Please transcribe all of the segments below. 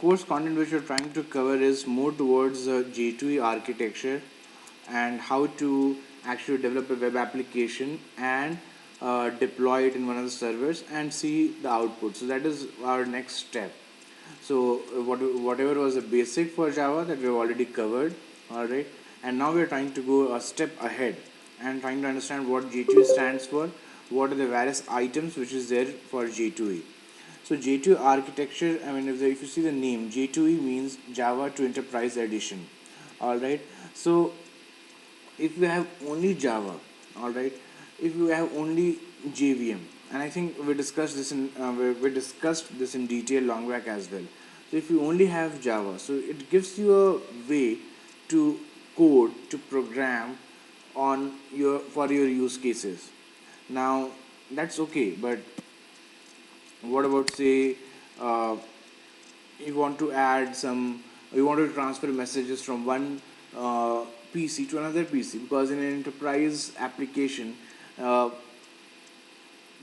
course content which we're trying to cover is more towards the j2ee architecture and how to actually develop a web application and deploy it in one of the servers and see the output. So that is our next step. So whatever was the basic for Java that we've already covered, all right, and now we're trying to go a step ahead and trying to understand what j2ee stands for, what are the various items which is there for j2ee. So j2ee architecture, I mean, if you see the name, j2ee means Java to Enterprise Edition, all right. So if you have only Java, all right, if you have only JVM, and I think we discussed this in detail long back as well. So if you only have Java, so it gives you a way to code, to program on your for your use cases. Now that's okay, but what about, say, uh, you want to add some, you want to transfer messages from one PC to another PC, because in an enterprise application uh,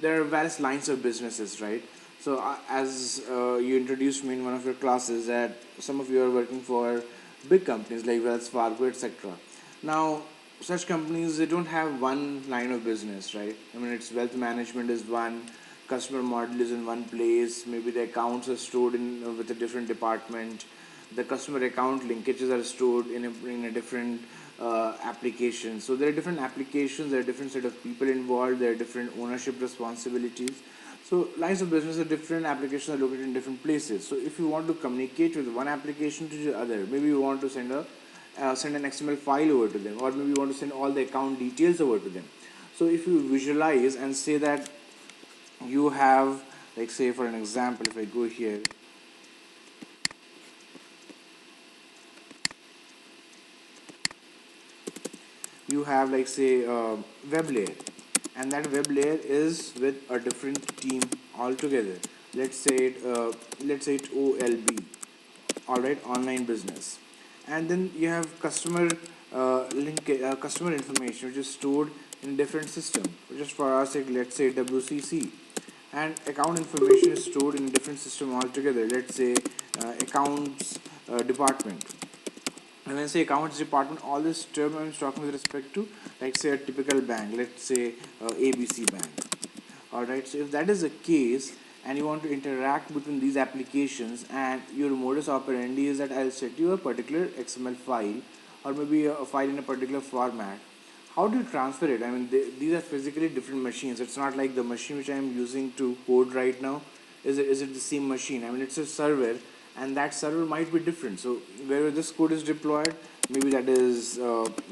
there are various lines of businesses, right? So as you introduced me in one of your classes that some of you are working for big companies like Wells Fargo, etc. Now such companies, they don't have one line of business, right? I mean, it's wealth management is one, customer model is in one place, maybe the accounts are stored in with a different department, the customer account linkages are stored in a different application. So there are different applications, there are different set of people involved, there are different ownership responsibilities. So lines of business are different, applications are located in different places. So if you want to communicate with one application to the other, maybe you want to send an XML file over to them, or maybe you want to send all the account details over to them. So if you visualize and say that you have, like, say for an example, if I go here, you have, like, say, web layer, and that web layer is with a different team altogether. Let's say it OLB, all right, online business. And then you have customer information which is stored in different system, just for our sake, let's say WCC. And account information is stored in a different system altogether, let's say accounts department. And when I say accounts department, all this term I'm talking with respect to, like, say, a typical bank, let's say ABC bank. All right. So if that is the case, and you want to interact between these applications, and your modus operandi is that I'll set you a particular XML file, or maybe a file in a particular format. How do you transfer it? I mean, these are physically different machines. It's not like the machine which I am using to code right now. Is it the same machine? I mean, it's a server, and that server might be different. So where this code is deployed, maybe that is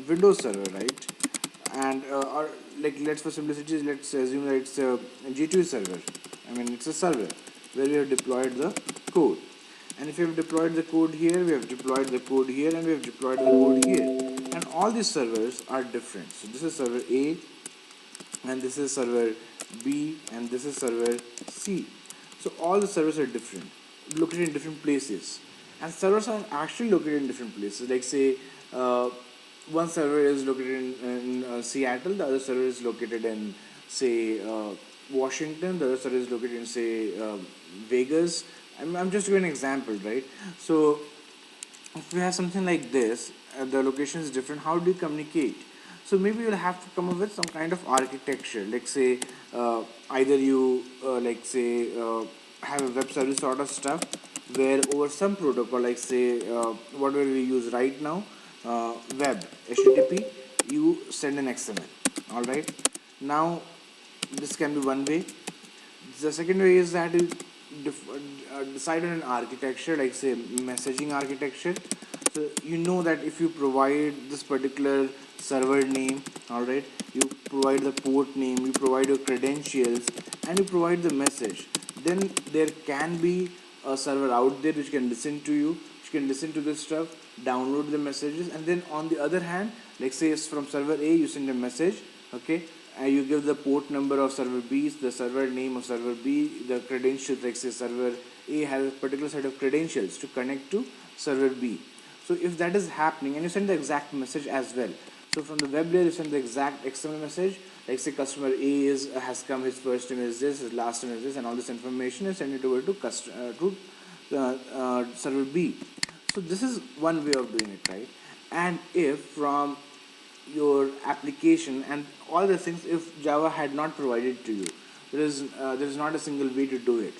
Windows server, right? And or, like, let's, for simplicity, let's assume that it's a j2ee server. I mean, it's a server where we have deployed the code. And if we have deployed the code here, we have deployed the code here, and we have deployed the code here. And all these servers are different. So this is server A, and this is server B, and this is server C. So all the servers are different, located in different places. And servers are actually located in different places. Like, say, one server is located in Seattle, the other server is located in, say, Washington, the other server is located in, say, Vegas. I'm just giving an example, right? So if we have something like this, the location is different, how do you communicate? So maybe you'll have to come up with some kind of architecture, like, say, either you have a web service sort of stuff, where over some protocol, like, say, whatever we use right now, web HTTP, you send an XML. All right. Now this can be one way. The second way is that you decide on an architecture, like, say, messaging architecture. So you know that if you provide this particular server name, all right, you provide the port name, you provide your credentials, and you provide the message, then there can be a server out there which can listen to you, which can listen to this stuff, download the messages. And then on the other hand, like, say, from server A you send a message, okay, and you give the port number of server B, the server name of server B, the credentials, like, say, server A has a particular set of credentials to connect to server B. So if that is happening, and you send the exact message as well, so from the web layer you send the exact XML message, like, say, customer A has come, his first name is this, his last name is this, and all this information, and send it over to server B. So this is one way of doing it, right? And if from your application and all the things, if Java had not provided to you, there is not a single way to do it.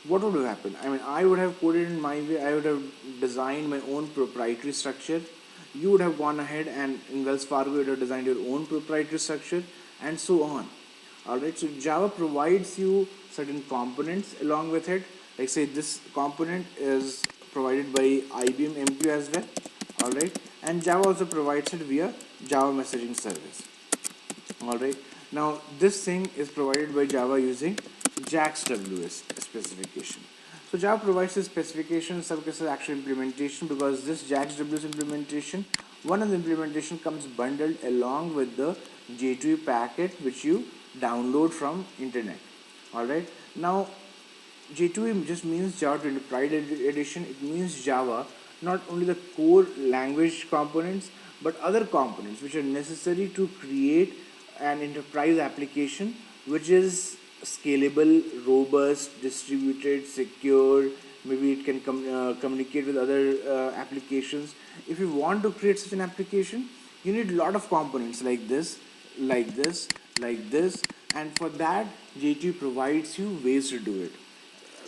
What would have happened? I mean, I would have coded in my way. I would have designed my own proprietary structure. You would have gone ahead and in Wells Fargo you would have designed your own proprietary structure, and so on. Alright, so Java provides you certain components along with it. Like say this component is provided by IBM MQ as well. Alright, and Java also provides it via Java messaging service. Alright, now this thing is provided by Java using j2ee specification. So Java provides the specification, in some cases actual implementation, because this j2ee implementation, one of the implementation comes bundled along with the j2ee packet which you download from internet. Alright, now j2ee just means Java to Enterprise Edition. It means Java, not only the core language components, but other components which are necessary to create an enterprise application which is scalable, robust, distributed, secure. Maybe it can communicate with other applications. If you want to create such an application, you need a lot of components like this, like this, like this, and for that j2ee provides you ways to do it,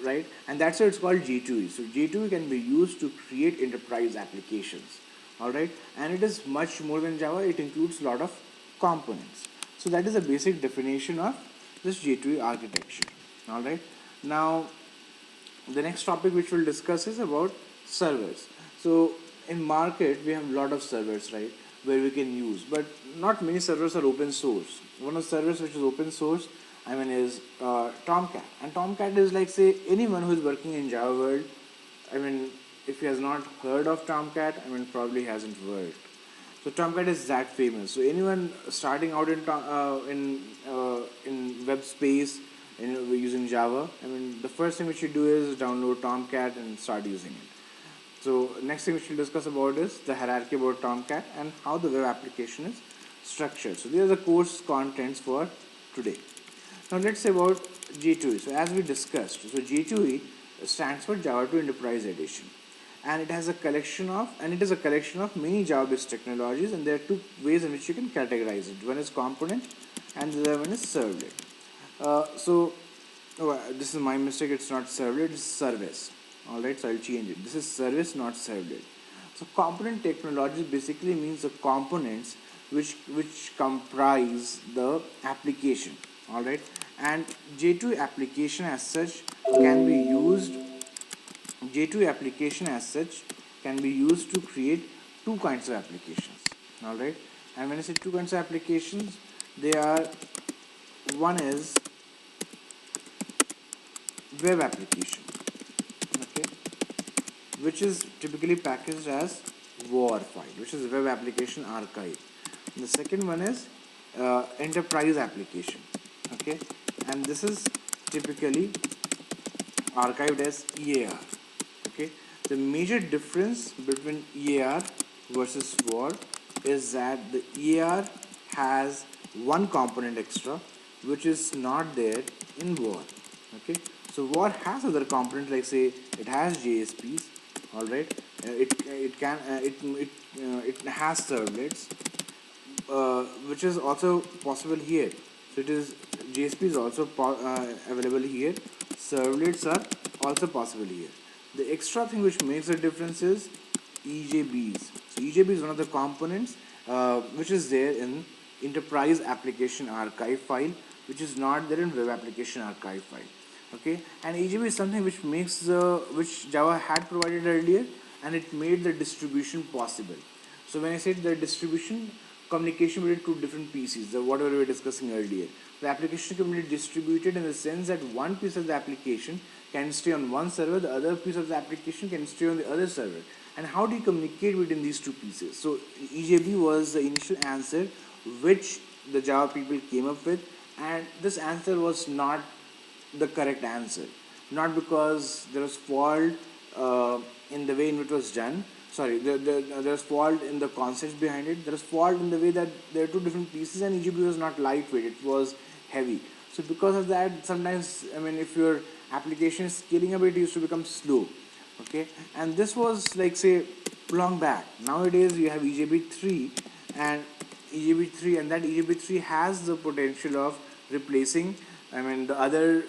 right? And that's why it's called j2ee. So j2ee can be used to create enterprise applications, all right? And it is much more than Java. It includes a lot of components. So that is a basic definition of this j2ee architecture, all right? Now the next topic which we'll discuss is about servers. So in market we have a lot of servers, right, where we can use, but not many servers are open source. One of the servers which is open source, I mean, is Tomcat. And Tomcat is like, say, anyone who is working in Java world, I mean, if he has not heard of Tomcat, I mean, probably hasn't worked. So Tomcat is that famous. So anyone starting out in web space in using Java, I mean, the first thing which you do is download Tomcat and start using it. So next thing which we'll discuss about is the hierarchy about Tomcat and how the web application is structured. So these are the course contents for today. Now let's say about j2ee. So as we discussed, so j2ee stands for Java to Enterprise Edition, and it is a collection of many Java-based technologies, and there are two ways in which you can categorize it. One is component, and the other one is servlet. This is my mistake. It's not servlet; it's service. All right, so I'll change it. This is service, not servlet. So component technology basically means the components which comprise the application. All right, and j2ee application as such can be used. j2ee application as such can be used to create two kinds of applications. All right, and when I say two kinds of applications, they are, one is web application, okay, which is typically packaged as WAR file, which is web application archive. And the second one is enterprise application, okay, and this is typically archived as EAR. Okay, the major difference between EAR versus WAR is that the EAR has one component extra which is not there in WAR. Okay, so WAR has other components, like say it has JSPs, all right, it has servlets, which is also possible here. So it is JSP is also available here. Servlets are also possible here. The extra thing which makes a difference is EJBs. So EJB is one of the components which is there in enterprise application archive file, which is not there in web application archive file. Okay, and EJB is something which makes which Java had provided earlier, and it made the distribution possible. So when I said the distribution, communication between two different PCs, whatever we were discussing earlier, the application can be distributed in the sense that one piece of the application can stay on one server, the other piece of the application can stay on the other server. And how do you communicate between these two pieces? So EJB was the initial answer which the Java people came up with, and this answer was not the correct answer, not because there was fault in the way in which it was done. Sorry, there was fault in the concepts behind it. There was fault in the way that there are two different pieces, and EGB was not lightweight, it was heavy. So because of that, sometimes, I mean, if your application is scaling a bit, it used to become slow. Okay, and this was like say long back. Nowadays you have EJB3 and EJB3, and that EJB3 has the potential of replacing, I mean, the other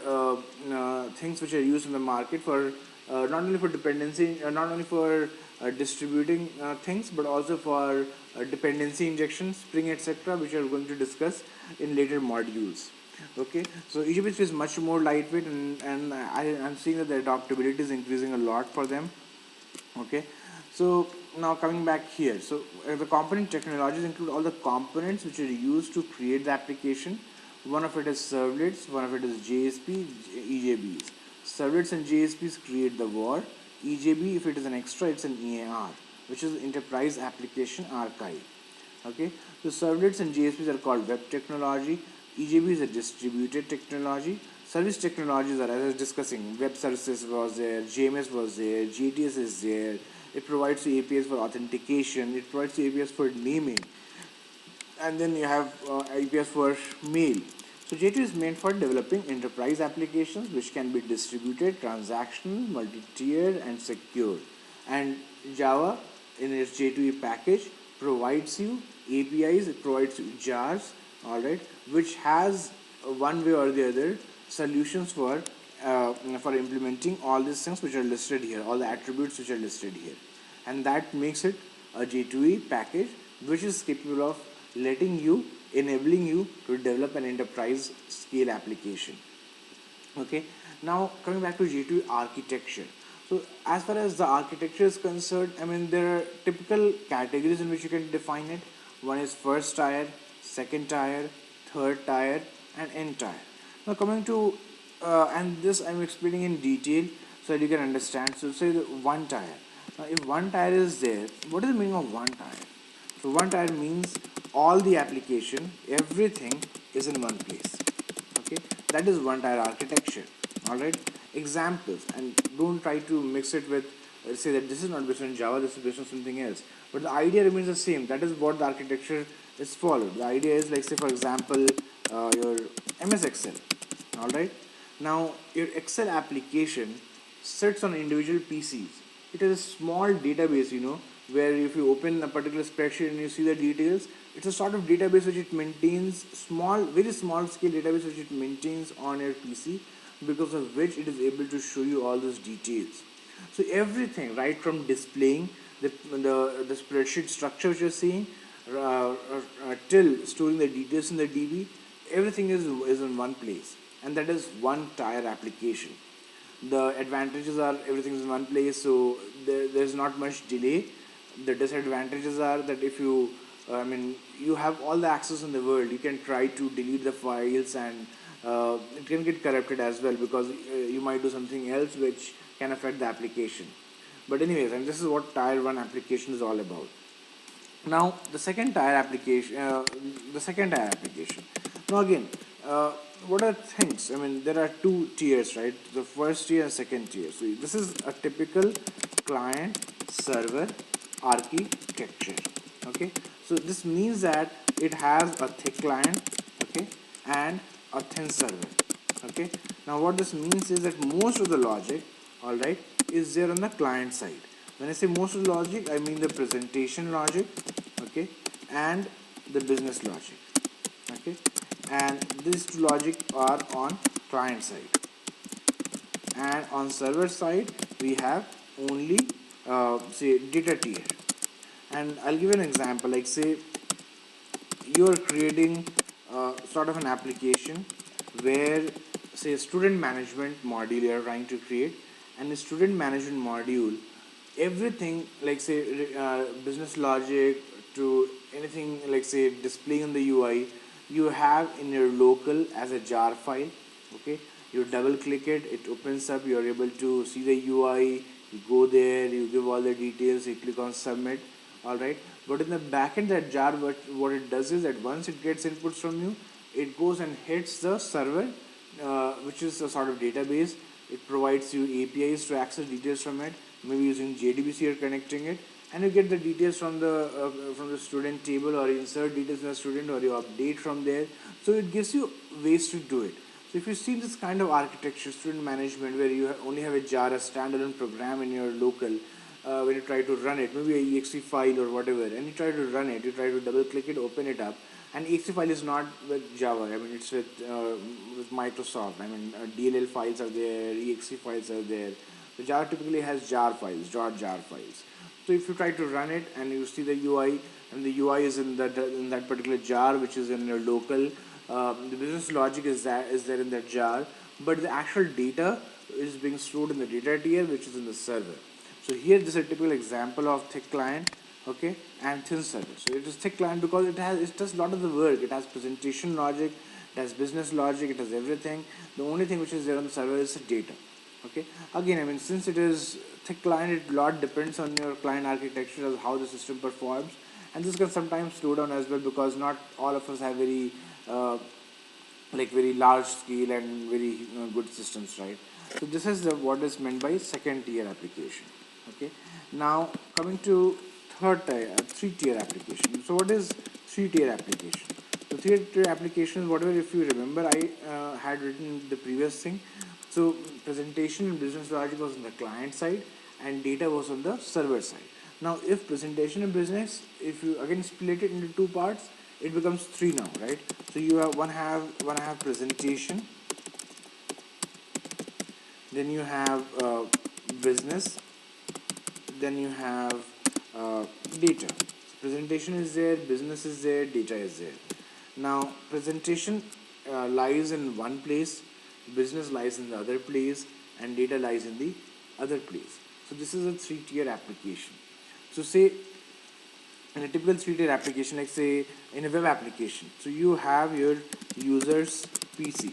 things which are used in the market for not only for dependency, not only for distributing things, but also for dependency injection, spring, etc., which we are going to discuss in later modules. Okay, so EGB3 is much more lightweight, and I'm seeing that the adaptability is increasing a lot for them. Okay, so now coming back here, so the component technologies include all the components which are used to create the application. One of it is servlets, one of it is JSP, EJBs. Servlets and JSPs create the WAR. EJB, if it is an extra, it's an EAR, which is Enterprise Application Archive. Okay, so servlets and JSPs are called web technology. EJB is a distributed technology. Service technologies are, as I was discussing, web services was there, JMS was there, JTS is there. It provides you APIs for authentication. It provides you APIs for naming, and then you have APIs for mail. So J2 is meant for developing enterprise applications which can be distributed, transactional, multi-tiered, and secure. And Java in its J2E package provides you APIs, it provides you jars, all right, which has one way or the other solutions for implementing all these things which are listed here, all the attributes which are listed here, and that makes it a J2E package which is capable of enabling you to develop an enterprise scale application. Okay, now coming back to J2E architecture. So as far as the architecture is concerned, I mean, there are typical categories in which you can define it. One is first tier, second tier, third tier, and end tier. Now coming to and this I'm explaining in detail so that you can understand. So say the one tier. Now if one tier is there, what is the meaning of one tier? So one tier means all the application, everything is in one place. Okay, that is one tier architecture. All right, examples, and don't try to mix it with say that this is not based on Java, this is based on something else. But the idea remains the same. That is what the architecture is followed. The idea is like say for example your MS Excel. All right, now your Excel application sits on individual PCs. It is a small database, where if you open a particular spreadsheet and you see the details, it's a sort of database which it maintains, very small scale database which it maintains on your PC, because of which it is able to show you all those details. So everything, right from displaying the spreadsheet structure which you're seeing, till storing the details in the DB, everything is in one place, and that is one tier application. The advantages are everything is in one place, so there's not much delay. The disadvantages are that if you you have all the access in the world, you can try to delete the files, and it can get corrupted as well, because you might do something else which can affect the application. But anyways, and this is what tier 1 application is all about. Now the second tier application. Now again, what are things? I mean, there are two tiers, right? The first tier and second tier. So this is a typical client server architecture. Okay, so this means that it has a thick client, okay, and a thin server. Okay, now what this means is that most of the logic, all right, is there on the client side. When I say most of the logic, I mean the presentation logic, okay, and the business logic. Okay, and these two logic are on client side, and on server side we have only say data tier. And I'll give you an example, like say you are creating sort of an application where say student management module you are trying to create, and the student management module, everything like say business logic to anything like say displaying on the UI, you have in your local as a jar file. Okay, you double click it, it opens up, you are able to see the UI, you go there, you give all the details, you click on submit. All right, but in the backend that jar, what it does is that once it gets inputs from you, it goes and hits the server, which is a sort of database. It provides you APIs to access details from it, maybe using JDBC you're connecting it, and you get the details from the student table, or you insert details in the student, or you update from there. So it gives you ways to do it. So if you see this kind of architecture, student management, where you only have a jar, a standalone program in your local, when you try to run it, maybe a exe file or whatever, and you try to run it, you try to double click it, open it up, and exe file is not with Java. I mean, it's with Microsoft. I mean, DLL files are there, exe files are there. So Java typically has jar files, .jar files. So if you try to run it and you see the UI, and the UI is in that particular jar, which is in your local, the business logic is there in that jar, but the actual data is being stored in the data tier, which is in the server. So here this is a typical example of thick client, okay, and thin server. So it is thick client because it does a lot of the work. It has presentation logic, it has business logic, it has everything. The only thing which is there on the server is the data. Okay. Again, I mean, since it is thick client, it lot depends on your client architecture as how the system performs, and this can sometimes slow down as well because not all of us have very very large scale and very good systems, right? So this is what is meant by second tier application. Okay. Now coming to three tier application. So what is three tier application? So three tier application is whatever, if you remember, I had written the previous thing. So presentation and business logic was on the client side and data was on the server side. Now if presentation and business, if you again split it into two parts, it becomes three now, right? So you have one have presentation, then you have business, then you have data. So presentation is there, business is there, data is there. Now presentation lies in one place, business lies in the other place, and data lies in the other place. So this is a three-tier application. So say in a typical three-tier application, like say in a web application, so you have your user's PC.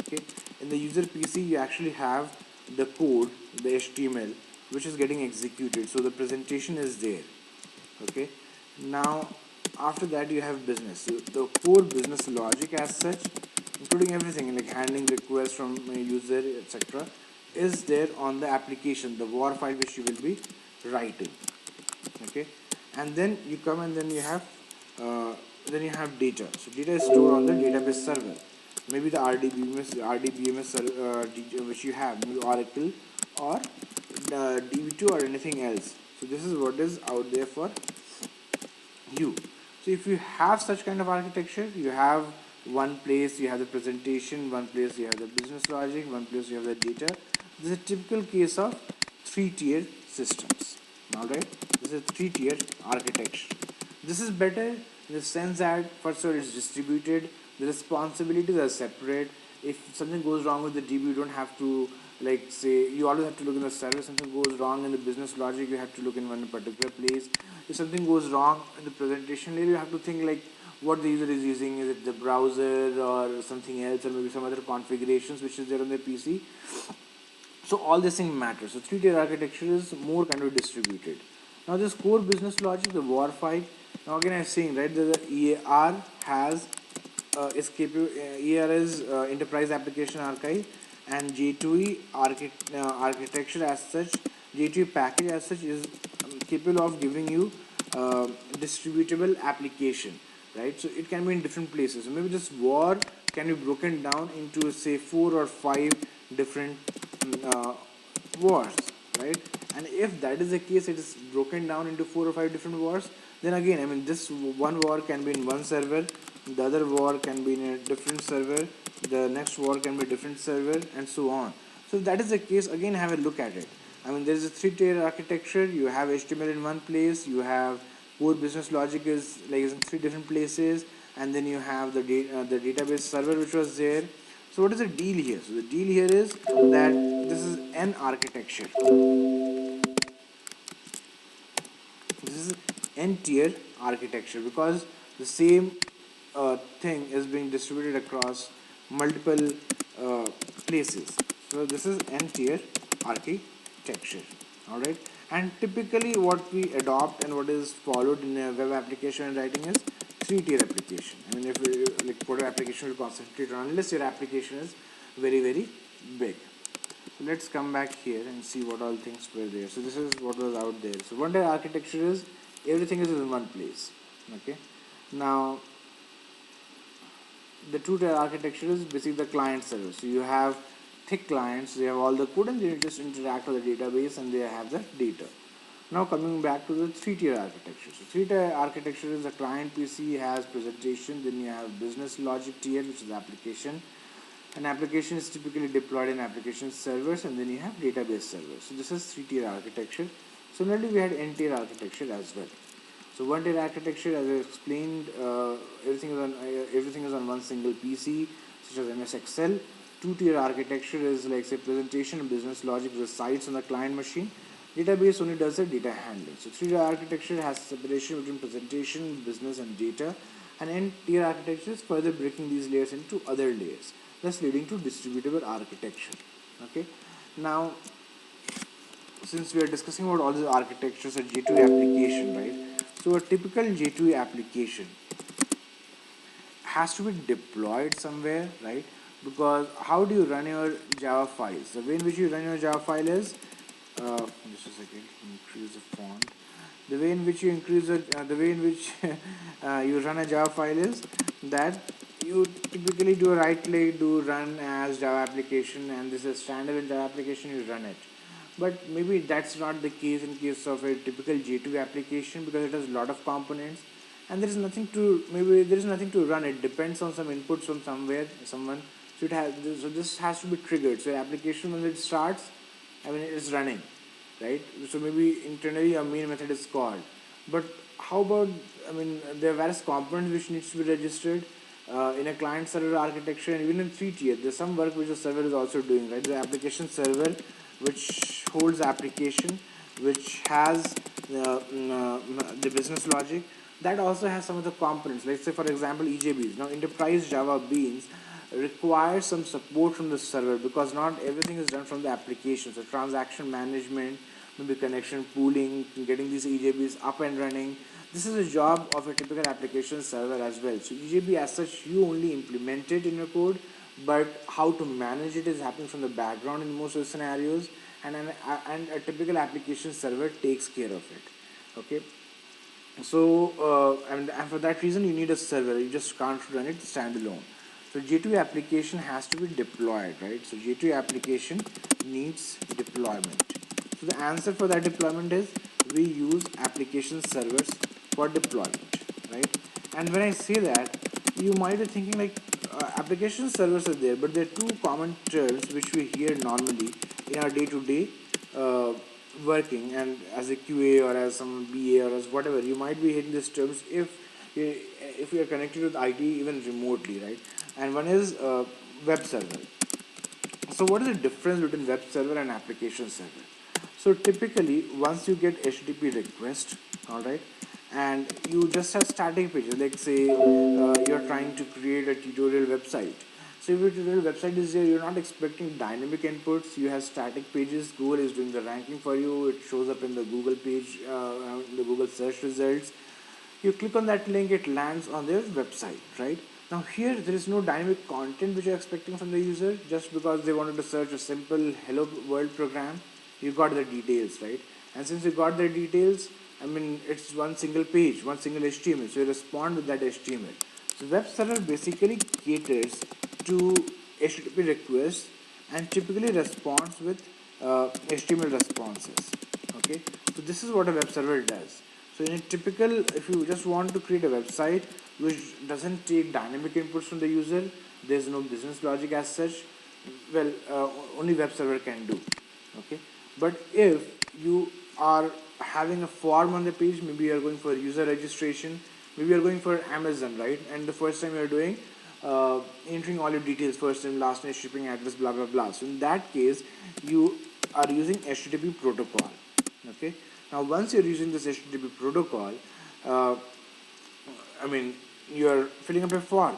Okay, in the user PC you actually have the code, the HTML, which is getting executed. So the presentation is there. Okay, now after that you have business. So the core business logic as such, including everything like handling requests from a user, etc., is there on the application, the war file which you will be writing. Okay, and then you come and then you have data. So data is stored on the database server, maybe the RDBMS which you have, maybe Oracle or the DB2 or anything else. So this is what is out there for you. So if you have such kind of architecture, you have one place you have the presentation, one place you have the business logic, one place you have the data. This is a typical case of three-tier systems. Alright, this is a three-tier architecture. This is better in the sense that first of all it's distributed, the responsibilities are separate. If something goes wrong with the DB, you don't have to, like say, you always have to look in the server. Something goes wrong in the business logic, you have to look in one particular place. If something goes wrong in the presentation layer, you have to think like what the user is using. Is it the browser or something else, or maybe some other configurations which is there on the PC. So all this thing matters. So three-tier architecture is more kind of distributed. Now this core business logic, the WAR file. Now again I'm saying, right, that the EAR has EAR is Enterprise Application Archive, and j2ee architecture as such, j2ee package as such is capable of giving you distributable application, right? So it can be in different places. So maybe this WAR can be broken down into say 4 or 5 different wars, right? And if that is the case, it is broken down into 4 or 5 different wars, then again, I mean, this one war can be in one server, the other war can be in a different server, the next war can be a different server, and so on. So if that is the case, again have a look at it. I mean, there is a three-tier architecture. You have HTML in one place, you have core business logic is like in 3 different places, and then you have the database server which was there. So what is the deal here? So the deal here is that this is an architecture. This is n-tier architecture because the same thing is being distributed across multiple places. So this is n-tier architecture. Alright, and typically what we adopt and what is followed in a web application and writing is three-tier application. I mean, if we, like whatever application will concentrate on, unless your application is very big. So let's come back here and see what all things were there. So this is what was out there. So one-tier architecture is everything is in one place. Okay, now the two-tier architecture is basically the client server. So you have thick clients, they have all the code and they just interact with the database and they have the data. Now coming back to the three-tier architecture. So three-tier architecture is the client PC has presentation, then you have business logic tier, which is application. An application is typically deployed in application servers, and then you have database servers. So this is three-tier architecture. Similarly, we had n-tier architecture as well. So one-tier architecture, as I explained, everything is on one single PC, such as MS Excel. Two-tier architecture is like say presentation and business logic resides on the client machine. Database only does the data handling. So three-tier architecture has separation between presentation, business, and data, and n-tier architecture is further breaking these layers into other layers, thus leading to distributable architecture. Okay. Now, since we are discussing about all these architectures, a j2ee application, right? So a typical j2ee application has to be deployed somewhere, right? Because how do you run your Java files? The way in which you run your Java file is, just a second, increase the font. The way in which you the way in which you run a Java file is that you typically do a right click, do run as Java application, and this is standard Java application, you run it. But maybe that's not the case in case of a typical j2ee application, because it has a lot of components and there is nothing to run. It depends on some inputs from someone. So this has to be triggered. So application, when it starts, I mean, it is running, right? So maybe internally a main method is called, but how about, I mean, there are various components which needs to be registered in a client server architecture, and even in three-tier there's some work which the server is also doing, right? The application server, which holds the application, which has the business logic, that also has some of the components. Let's say for example EJBs. Now enterprise Java beans requires some support from the server, because not everything is done from the application. So transaction management, maybe connection pooling, getting these EJBs up and running, this is a job of a typical application server as well. So EJB as such, you only implement it in your code, but how to manage it is happening from the background in most of the scenarios, and a typical application server takes care of it. Okay. So and for that reason you need a server. You just can't run it standalone. So j2ee application has to be deployed, right? So j2ee application needs deployment. So the answer for that deployment is we use application servers for deployment, right? And when I say that, you might be thinking like application servers are there, but there are two common terms which we hear normally in our day-to-day working, and as a QA or as some BA or as whatever, you might be hearing these terms if you are connected with IT even remotely, right? And one is web server. So what is the difference between web server and application server? So typically once you get HTTP request, all right, and you just have static pages, like say you're trying to create a tutorial website. So if your tutorial website is there, you're not expecting dynamic inputs, you have static pages. Google is doing the ranking for you, it shows up in the Google page, in the Google search results. You click on that link, it lands on their website, right? Now here there is no dynamic content which you're expecting from the user. Just because they wanted to search a simple hello world program, you got the details, right? And since you got the details, I mean, it's one single page, one single HTML, so you respond with that HTML. So web server basically caters to HTTP requests and typically responds with HTML responses. Okay, so this is what a web server does. So in a typical, if you just want to create a website which doesn't take dynamic inputs from the user, there's no business logic as such, well, only web server can do. Okay, but if you are having a form on the page, maybe you are going for user registration, maybe you are going for Amazon, right? And the first time you are doing entering all your details, first name, last name, shipping address, blah blah blah. So in that case, you are using HTTP protocol. Okay. Now once you're using this HTTP protocol, I mean, you're filling up a form.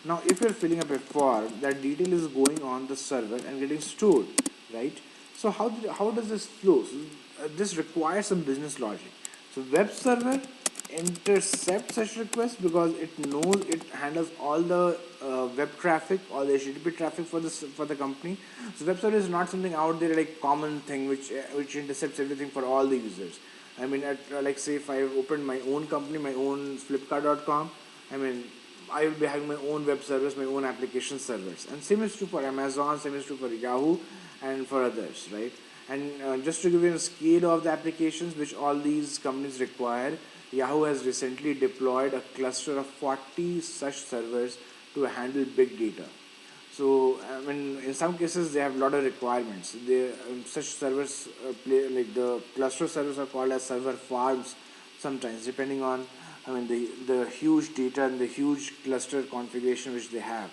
Now if you're filling up a form, that detail is going on the server and getting stored, right? So how does this flow? So, this requires some business logic. So web server intercepts such requests because it knows, it handles all the web traffic, all the HTTP traffic for the company. So web server is not something out there like common thing which intercepts everything for all the users. I mean, like say if I opened my own company, my own Flipkart.com, I mean, I will be having my own web servers, my own application servers. And same is true for Amazon, same is true for Yahoo, and for others, right? And just to give you a scale of the applications which all these companies require, Yahoo has recently deployed a cluster of 40 such servers to handle big data. So I mean, in some cases they have a lot of requirements. They such servers play like the cluster servers are called as server farms sometimes, depending on the huge data and the huge cluster configuration which they have.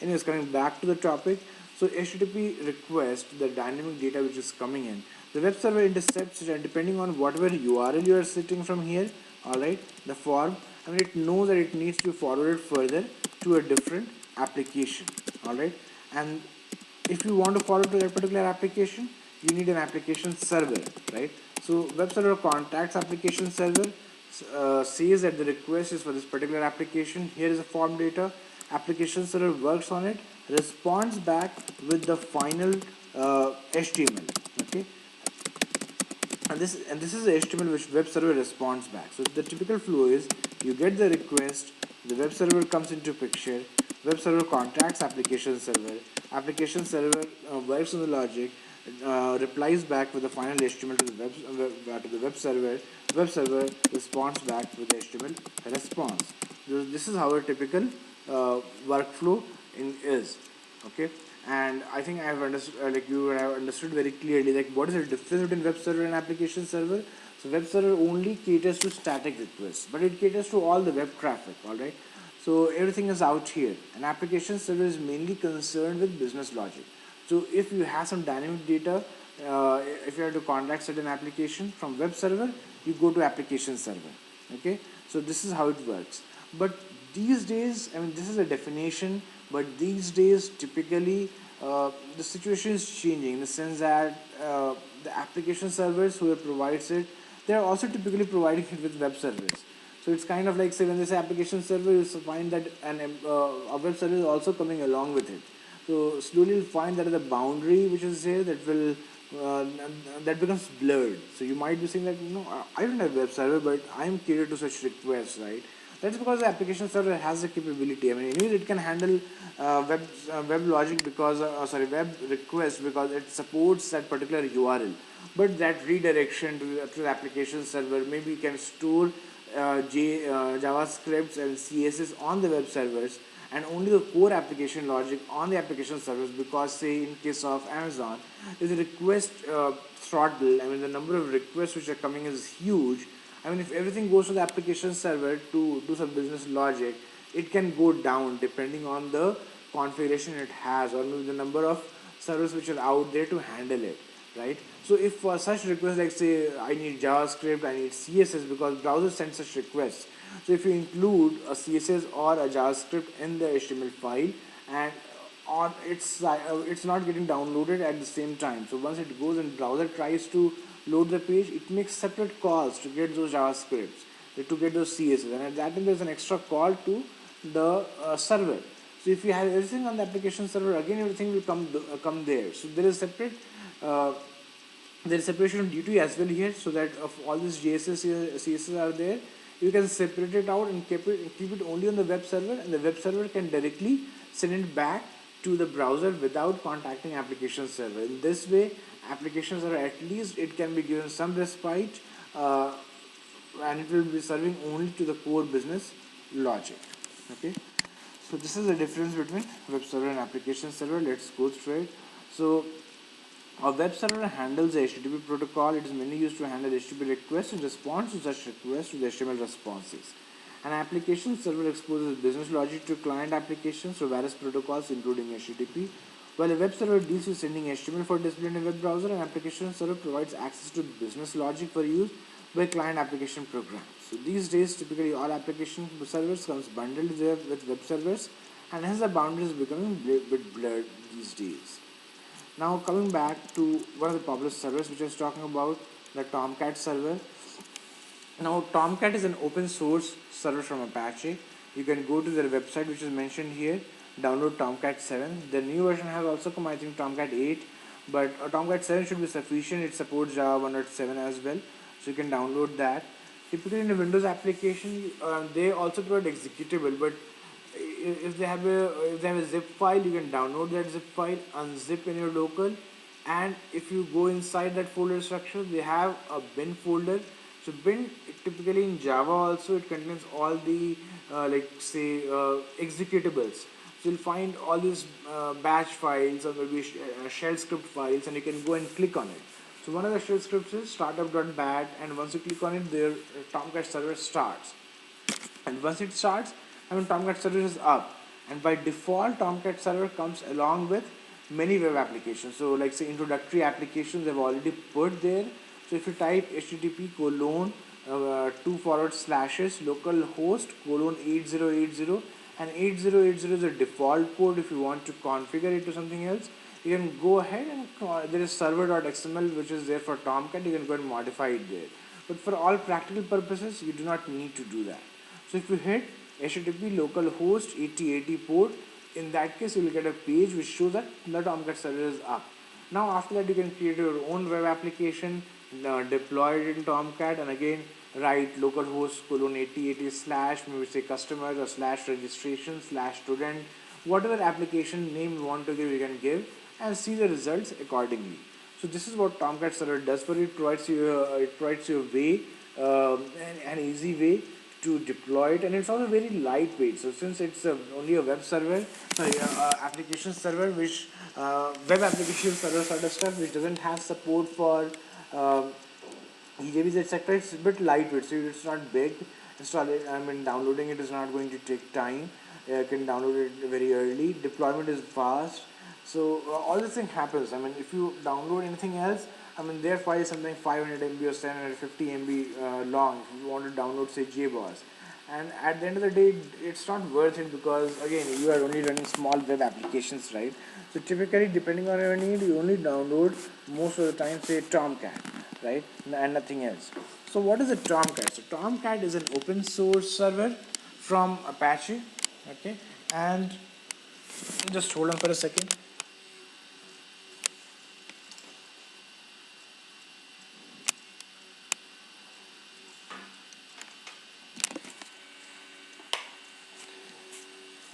Anyways, coming back to the topic, so HTTP request the dynamic data which is coming in. The web server intercepts it, and depending on whatever URL you are sitting from here, alright, the form, it knows that it needs to forward it further to a different application, alright. And if you want to forward to that particular application, you need an application server, right? So web server contacts application server, says that the request is for this particular application. Here is a form data. Application server works on it, responds back with the final HTML. Okay, and this is the HTML which web server responds back. So the typical flow is you get the request, the web server comes into picture, web server contacts application server works on the logic, replies back with the final HTML to the web server responds back with the HTML response. This is how a typical workflow is. Okay, and I think I have understood, like you have understood very clearly, like what is the difference between web server and application server. So web server only caters to static requests, but it caters to all the web traffic, alright. So everything is out here. An application server is mainly concerned with business logic. So if you have some dynamic data, if you have to contact certain application from web server, you go to application server. Okay, so this is how it works. But these days, this is a definition, but these days typically the situation is changing in the sense that the application servers who provides it, they are also typically providing it with web servers. So it's kind of like, say, when they say application server, you'll find that a web server is also coming along with it. So slowly you'll find that the boundary which is here, that will that becomes blurred. So you might be saying that, I don't have web server, but I'm catered to such requests, right? That's because the application server has the capability. Anyways, it can handle web logic because web request, because it supports that particular URL. But that redirection to the application server, maybe you can store JavaScripts and CSS on the web servers, and only the core application logic on the application servers, because say in case of Amazon, is a request throttle. The number of requests which are coming is huge. If everything goes to the application server to do some business logic, it can go down depending on the configuration it has, or maybe the number of servers which are out there to handle it, right? So if for such requests, like say I need JavaScript, I need CSS, because browser sends such requests. So if you include a CSS or a JavaScript in the HTML file, and it's not getting downloaded at the same time. So once it goes and browser tries to load the page, it makes separate calls to get those JavaScripts, to get those CSS, and at that time there's an extra call to the server. So if you have everything on the application server, again everything will come there. So there is separate there is separation of j2ee as well here, so that of all these CSS are there, you can separate it out and keep it only on the web server, and the web server can directly send it back to the browser without contacting application server. In this way, application server, at least it can be given some respite, and it will be serving only to the core business logic. Okay, so this is the difference between web server and application server. Let's go through it. So a web server handles the HTTP protocol. It is mainly used to handle HTTP requests and responds to such requests with HTML responses. An application server exposes business logic to client applications through various protocols, including HTTP. While a web server deals with sending HTML for display in a web browser, an application server provides access to business logic for use by client application programs. So these days, typically all application servers comes bundled with web servers, and hence the boundaries is becoming a bit blurred these days. Now coming back to one of the popular servers which I was talking about, the Tomcat server. Now Tomcat is an open source server from Apache. You can go to their website which is mentioned here, download Tomcat 7. The new version has also come, I think Tomcat 8, but Tomcat 7 should be sufficient. It supports Java 1.7 as well, so you can download that. Typically in a Windows application, they also provide executable, but if they have a zip file, you can download that zip file, unzip in your local, and if you go inside that folder structure, they have a bin folder. So bin, typically in Java also, it contains all the like say executables. So you'll find all these batch files or maybe shell script files, and you can go and click on it. So one of the shell scripts is startup.bat, and once you click on it, their Tomcat server starts. And once it starts, Tomcat server is up, and by default Tomcat server comes along with many web applications. So like say introductory applications they've already put there. So if you type http colon two forward slashes localhost colon 8080, and 8080 is a default code. If you want to configure it to something else, you can go ahead and there is server.xml which is there for Tomcat. You can go and modify it there, but for all practical purposes you do not need to do that. So if you hit HTTP localhost 8080 port, in that case you will get a page which shows that the Tomcat server is up. Now after that you can create your own web application, deploy it in Tomcat, and again write localhost colon 8080 slash maybe say customers or slash registration slash student, whatever application name you want to give you can give, and see the results accordingly. So this is what Tomcat server does for you. It provides you a way, an easy way to deploy it, and it's also very lightweight. So since it's only a web server, sorry, application server, which web application server sort of stuff, which doesn't have support for EJBs etc. It's a bit lightweight, so it's not big. Downloading it is not going to take time. You can download it very early. Deployment is fast. So all this thing happens. If you download anything else, their file is something 500 MB or 750 MB long. If you want to download say JBoss, and at the end of the day, it's not worth it, because again you are only running small web applications, right? So typically, depending on your need, you only download most of the time say Tomcat, right, and nothing else. So what is a Tomcat? So Tomcat is an open source server from Apache, okay, and just hold on for a second.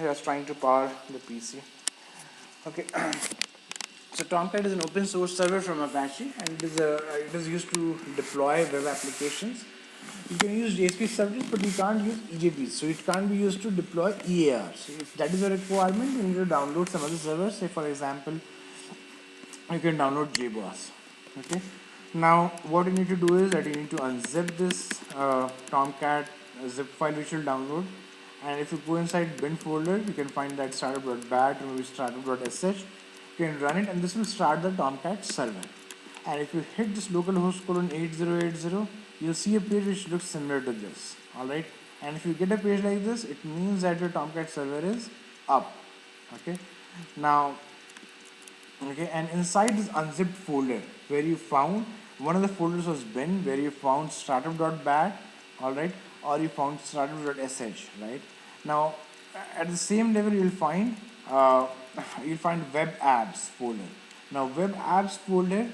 I was trying to power the PC. Okay, so Tomcat is an open source server from Apache, and it is used to deploy web applications. You can use JSP servers, but you can't use EJBs, so it can't be used to deploy EAR. So if that is a requirement, you need to download some other servers. Say for example, you can download JBoss. Okay. Now what you need to do is that you need to unzip this Tomcat zip file which you'll download, and if you go inside bin folder, you can find that startup.bat or maybe startup.sh. You can run it, and this will start the Tomcat server. And if you hit this localhost colon 8080, you'll see a page which looks similar to this. Alright, and if you get a page like this, it means that your Tomcat server is up. Okay, now and inside this unzipped folder where you found one of the folders was bin, where you found startup.bat, alright, or you found startup.sh, right? Now at the same level you'll find web apps folder. Now web apps folder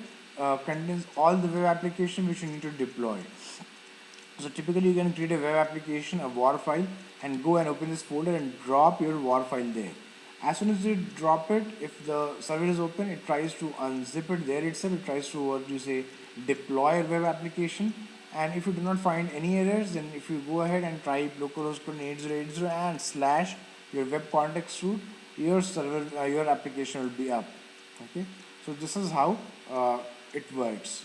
contains all the web application which you need to deploy. So typically you can create a web application, a WAR file, and go and open this folder and drop your WAR file there. As soon as you drop it, if the server is open, it tries to unzip it there itself. It tries to deploy a web application. And if you do not find any errors, then if you go ahead and type localhost 8080 and slash your web context root, your server, your application will be up. Okay, so this is how it works.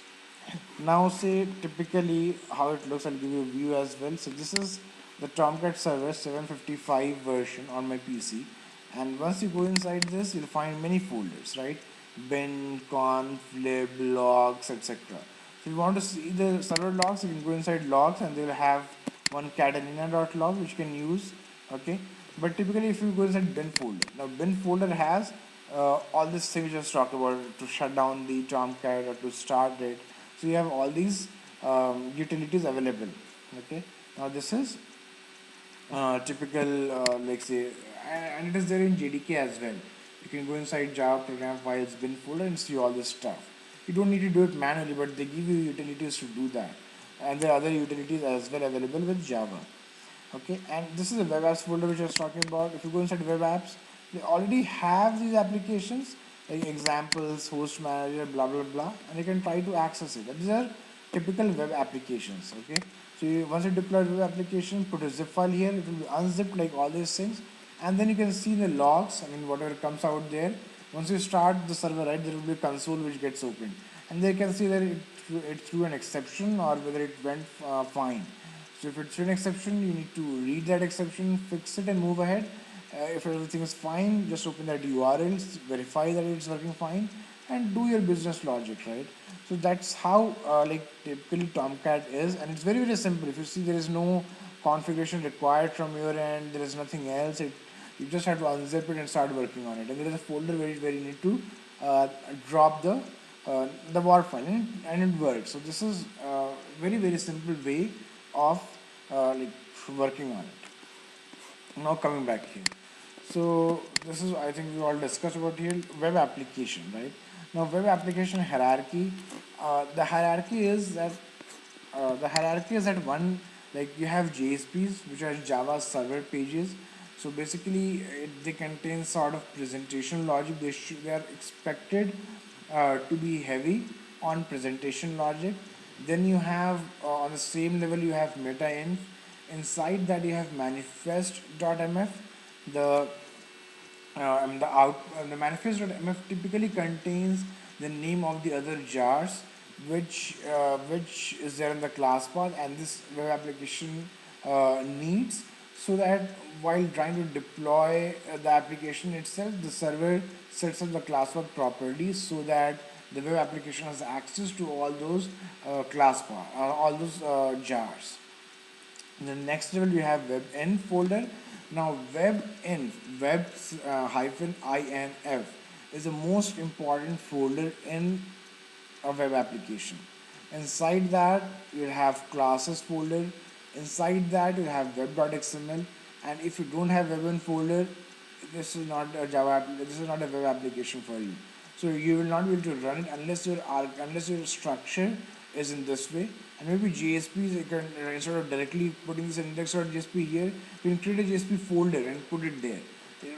Now say typically how it looks, I'll give you a view as well. So this is the Tomcat server 755 version on my PC, and once you go inside this, you'll find many folders, right? Bin, conf, lib, logs, etc. So if you want to see the server logs, you can go inside logs, and they'll have one catalina.log which you can use. Okay, but typically if you go inside bin folder, now bin folder has all this thing we just talked about, to shut down the Tomcat or to start it. So you have all these utilities available. Okay, now this is typical like say, and it is there in JDK as well. You can go inside Java program files bin folder and see all this stuff. You don't need to do it manually, but they give you utilities to do that, and there are other utilities as well available with Java. Okay, and this is a web apps folder which I was talking about. If you go inside web apps, they already have these applications like examples, host manager, blah blah blah, and you can try to access it. These are typical web applications. Okay, so once you deploy web application, put a zip file here. It will be unzipped like all these things, and then you can see the logs. I mean, whatever comes out there. Once you start the server, right, there will be a console which gets opened, and they can see that it threw an exception or whether it went fine. So if it's an exception, you need to read that exception, fix it, and move ahead. If everything is fine, just open that URL, verify that it's working fine, and do your business logic, right? So that's how like typically Tomcat is, and it's very simple. If you see, there is no configuration required from your end. There is nothing else. You just have to unzip it and start working on it. And there is a folder where you need to drop the war file, and it works. So this is very simple way of like working on it. Now coming back here, so this is, I think we all discussed about here web application, right? Now web application hierarchy, the hierarchy is that one, like you have JSPs which are Java server pages. So basically they contain sort of presentation logic. They are expected to be heavy on presentation logic. Then you have on the same level you have meta-inf. Inside that you have manifest.mf. The the manifest.mf typically contains the name of the other jars which is there in the class path, and this web application needs, so that while trying to deploy the application itself, the server sets up the class path properly so that the web application has access to all those all those jars. In the next level, you have webinf folder. Now, web hyphen inf is the most important folder in a web application. Inside that, you have classes folder. Inside that, you have web.xml. And if you don't have webinf folder, this is not a this is not a web application for you. So you will not be able to run it unless your structure is in this way. And maybe JSPs, you can instead of directly putting this index.jsp here, you can create a JSP folder and put it there,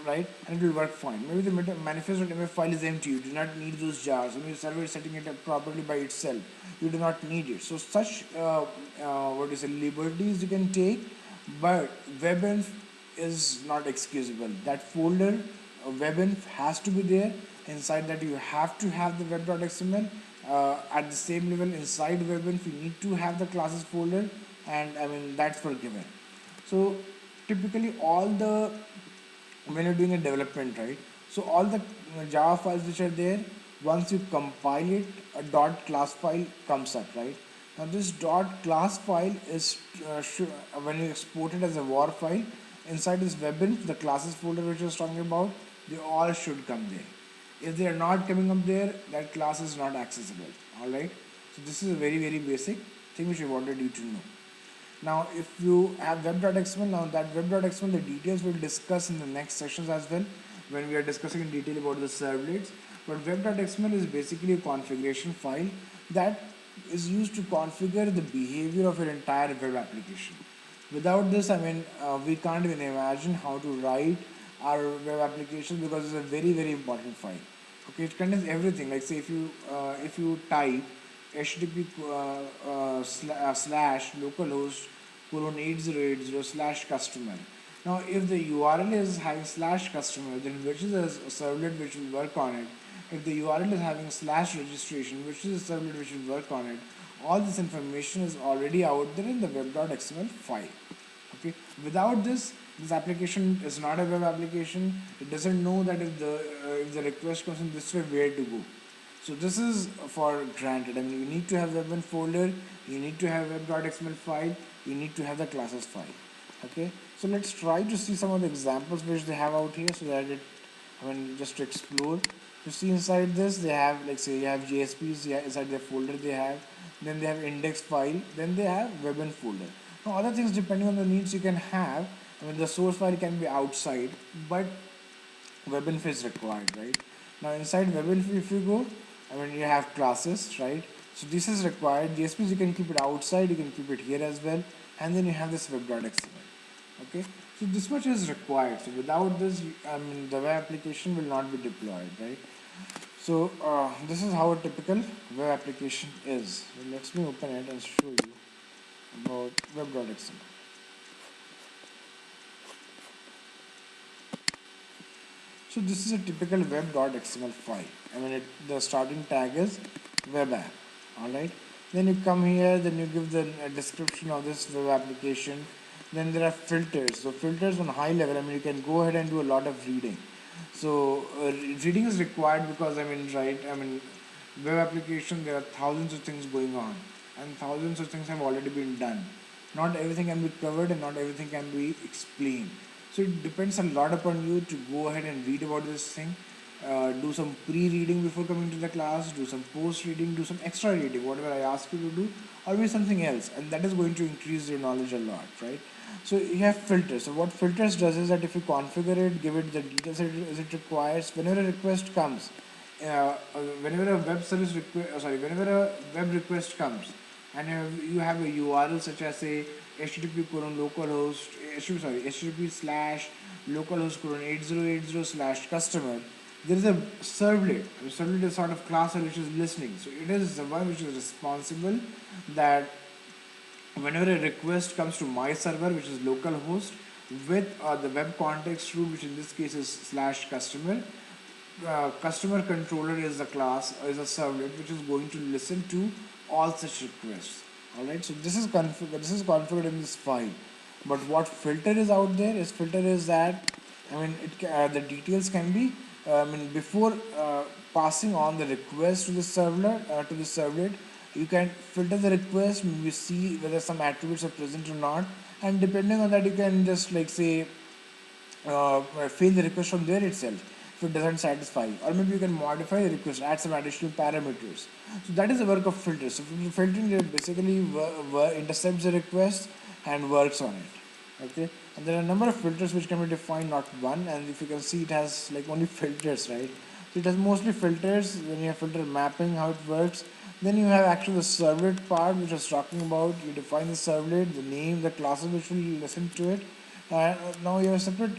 right? And it will work fine. Maybe the manifest.mf file is empty. You do not need those jars. Maybe the server is setting it up properly by itself. You do not need it. So such liberties you can take, but webinf is not excusable. That folder webinf has to be there. Inside that you have to have the web.xml. At the same level inside webinf you need to have the classes folder, and I mean that's for given. So typically all the, when you're doing a development, right, so all the Java files which are there, once you compile it, a dot class file comes up, right? Now this dot class file is when you export it as a war file, inside this webinf, the classes folder which I was talking about, they all should come there. If they are not coming up there, that class is not accessible. Alright, so this is a very basic thing which I wanted you to know. Now if you have web.xml, now that web.xml, the details we'll discuss in the next sessions as well, when we are discussing in detail about the servlets. But web.xml is basically a configuration file that is used to configure the behavior of your entire web application. Without this, I mean, we can't even imagine how to write our web application, because it's a very important file. Okay, it contains everything. Like say if you type http slash localhost colon 8080 slash customer. Now, if the URL is having slash customer, then which is a servlet which will work on it. If the URL is having slash registration, which is a servlet which will work on it. All this information is already out there in the web.xml file. Okay, without this application is not a web application. It doesn't know that if the request comes in this way, where to go. So this is for granted. I mean, you need to have webin folder, you need to have web.xml file, you need to have the classes file. Okay, so let's try to see some of the examples which they have out here, so that just to explore. You see inside this, they have, like say you have JSPs, inside their folder they have, then they have index file, then they have webin folder. Now other things, depending on the needs you can have, I mean the source file can be outside, but webinf is required, right? Now inside webinf, if you go, I mean you have classes, right? So this is required. JSPs you can keep it outside, you can keep it here as well, and then you have this web.xml. Okay, so this much is required. So without this, I mean, the web application will not be deployed, right? So this is how a typical web application is. So let me open it and show you about web.xml. So this is a typical web.xml file. I mean, the starting tag is web app. All right. Then you come here, then you give the description of this web application. Then there are filters. So filters on high level. I mean, you can go ahead and do a lot of reading. So reading is required because I mean, right? I mean, web application, there are thousands of things going on, and thousands of things have already been done. Not everything can be covered, and not everything can be explained. So it depends a lot upon you to go ahead and read about this thing. Do some pre-reading before coming to the class, do some post-reading, do some extra reading, whatever I ask you to do, or maybe something else, and that is going to increase your knowledge a lot, right? So you have filters. So what filters does is that if you configure it, give it the details as it requires, whenever a request comes, whenever a web service whenever a web request comes, and you have a URL such as a http colon localhost http slash localhost colon 8080 slash customer, there is a servlet. A servlet is sort of class which is listening. So it is the one which is responsible that whenever a request comes to my server, which is localhost, with the web context root, which in this case is slash customer, customer controller is a class, is a servlet which is going to listen to all such requests. All right, so this is configured. This is configured in this file. But what filter is out there is filter is that I mean the details can be I mean before passing on the request to the servlet, you can filter the request. You see whether some attributes are present or not, and depending on that, you can just like say fail the request from there itself if it doesn't satisfy, or maybe you can modify the request, add some additional parameters. So that is the work of filters. So filtering basically intercepts the request and works on it. Okay, and there are a number of filters which can be defined, not one. And if you can see, it has like only filters, right? So it has mostly filters. Then you have filter mapping, how it works. Then you have actually the servlet part, which I was talking about. You define the servlet, the name, the classes which will listen to it. Now you have a separate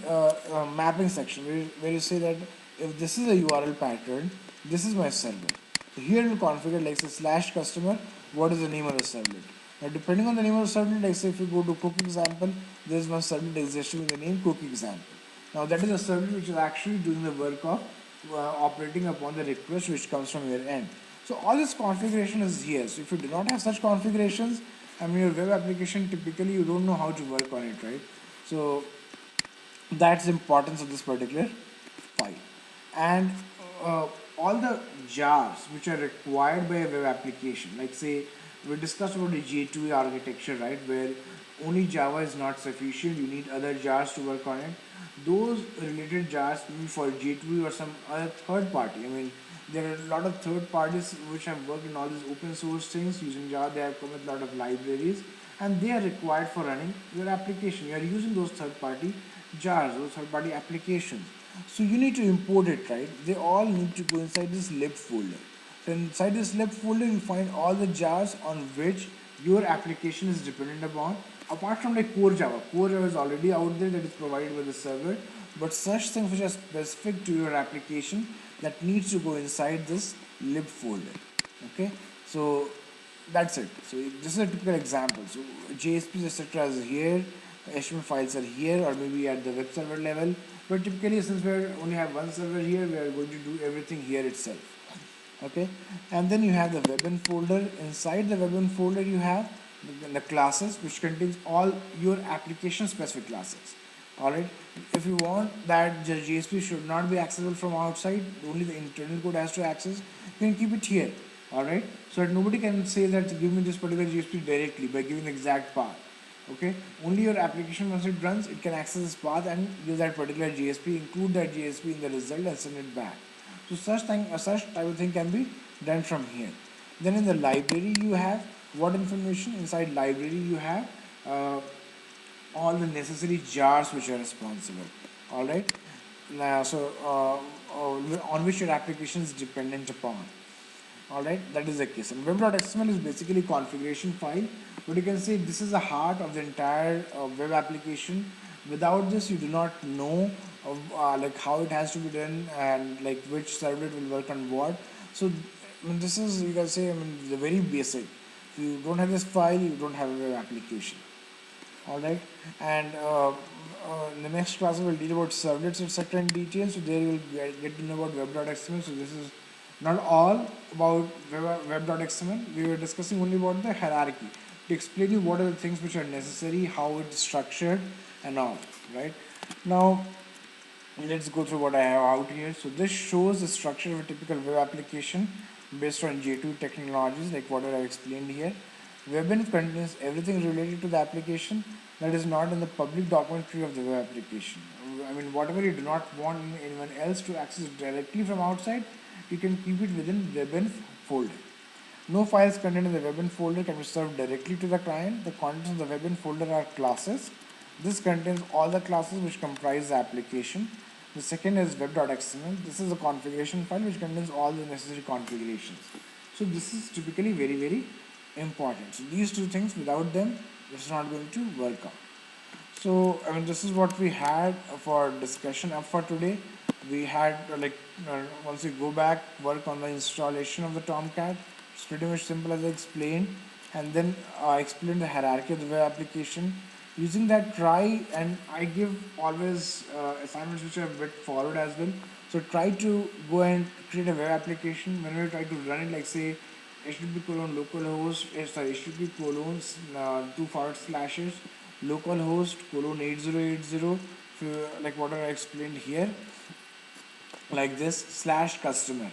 mapping section where you say that if this is a URL pattern, this is my servlet. So here we'll configure like say slash customer, what is the name of the servlet. Now depending on the name of the servlet, like say if you go to cook example, there is one servlet existing with the name cook example. Now that is a servlet which is actually doing the work of operating upon the request which comes from your end. So all this configuration is here. So if you do not have such configurations, I mean your web application typically you don't know how to work on it, right? So that's the importance of this particular file. And all the jars which are required by a web application, like say we discussed about the j2ee architecture, right, where only Java is not sufficient, you need other jars to work on it. Those related jars maybe for j2ee or some other third party, I mean there are a lot of third parties which have worked in all these open source things using Java. They have come with a lot of libraries, and they are required for running your application. You are using those third party jars, those third party applications. So you need to import it, right? They all need to go inside this lib folder. So inside this lib folder, you find all the jars on which your application is dependent upon. Apart from like core Java is already out there that is provided by the server, but such things which are specific to your application that needs to go inside this lib folder. Okay, so that's it. So this is a typical example. So JSPs etc. is here, HTML files are here, or maybe at the web server level. But typically, since we only have one server here, we are going to do everything here itself. Okay, and then you have the webin folder. Inside the webin folder, you have the classes which contains all your application specific classes. Alright, if you want that the JSP should not be accessible from outside, only the internal code has to access, you can keep it here. Alright, so that nobody can say that give me this particular JSP directly by giving the exact path. Okay, only your application once it runs, it can access this path and use that particular JSP, include that JSP in the result and send it back. So such type of thing can be done from here. Then in the library you have what information? Inside library you have all the necessary jars which are responsible. All right. On which your application is dependent upon. All right, that is the case. And web.xml is basically configuration file, but you can say this is the heart of the entire web application. Without this, you do not know like how it has to be done and like which servlet will work on what. So I mean, this is, you can say, I mean, the very basic. If you don't have this file, you don't have a web application. All right, and in the next class we'll deal about servlets etc. in detail. So there you'll get to know about web.xml. So this is not all about web.xml. We were discussing only about the hierarchy to explain you what are the things which are necessary, how it's structured, and all. Right now, let's go through what I have out here. So this shows the structure of a typical web application based on j2ee technologies, like what I have explained here. Webinf contains everything related to the application that is not in the public documentary of the web application. I mean, whatever you do not want anyone else to access directly from outside, you can keep it within Webinf folder. No files contained in the Webinf folder can be served directly to the client. The contents of the Webinf folder are classes. This contains all the classes which comprise the application. The second is web.xml. This is a configuration file which contains all the necessary configurations. So this is typically very, very important. So these two things, without them, it's not going to work out. So I mean, this is what we had for discussion up for today. We had once we go back, work on the installation of the Tomcat. It's pretty much simple as I explained, and then I explained the hierarchy of the web application. Using that, try, and I give always assignments which are a bit forward as well. So try to go and create a web application. Whenever you try to run it, like say http colon localhost, http colon two forward slashes localhost colon 8080, like what I explained here, like this slash customer.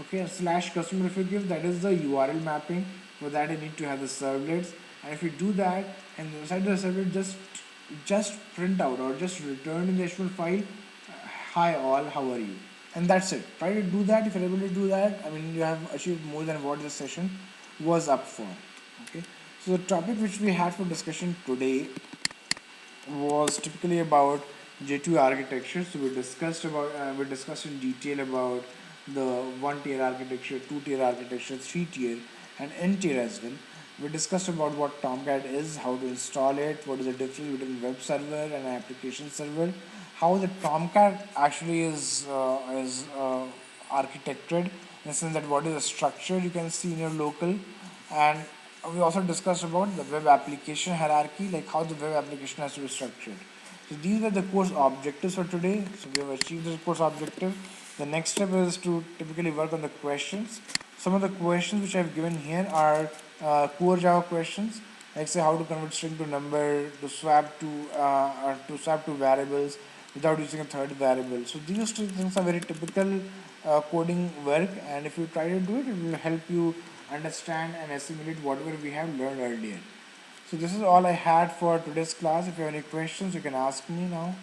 Okay, slash customer, if you give, that is the URL mapping. For that you need to have the servlets, and if you do that, and inside the servlet just print out or just return in the HTML file, hi all, how are you, and that's it. Try to do that. If you're able to do that, I mean, you have achieved more than what this session was up for. Okay, so the topic which we had for discussion today was typically about j2ee architecture. So we discussed in detail about the one tier architecture, two tier architecture, three tier, and n tier as well. We discussed about what Tomcat is, how to install it, what is the difference between web server and an application server, how the Tomcat actually is architected, in the sense that what is the structure you can see in your local, and we also discussed about the web application hierarchy, like how the web application has to be structured. So these were the course objectives for today. So we have achieved the course objective. The next step is to typically work on the questions. Some of the questions which I have given here are core Java questions, like say how to convert string to number, to swap to variables without using a third variable. So these two things are very typical coding work, and if you try to do it, it will help you understand and assimilate whatever we have learned earlier. So this is all I had for today's class. If you have any questions, you can ask me now.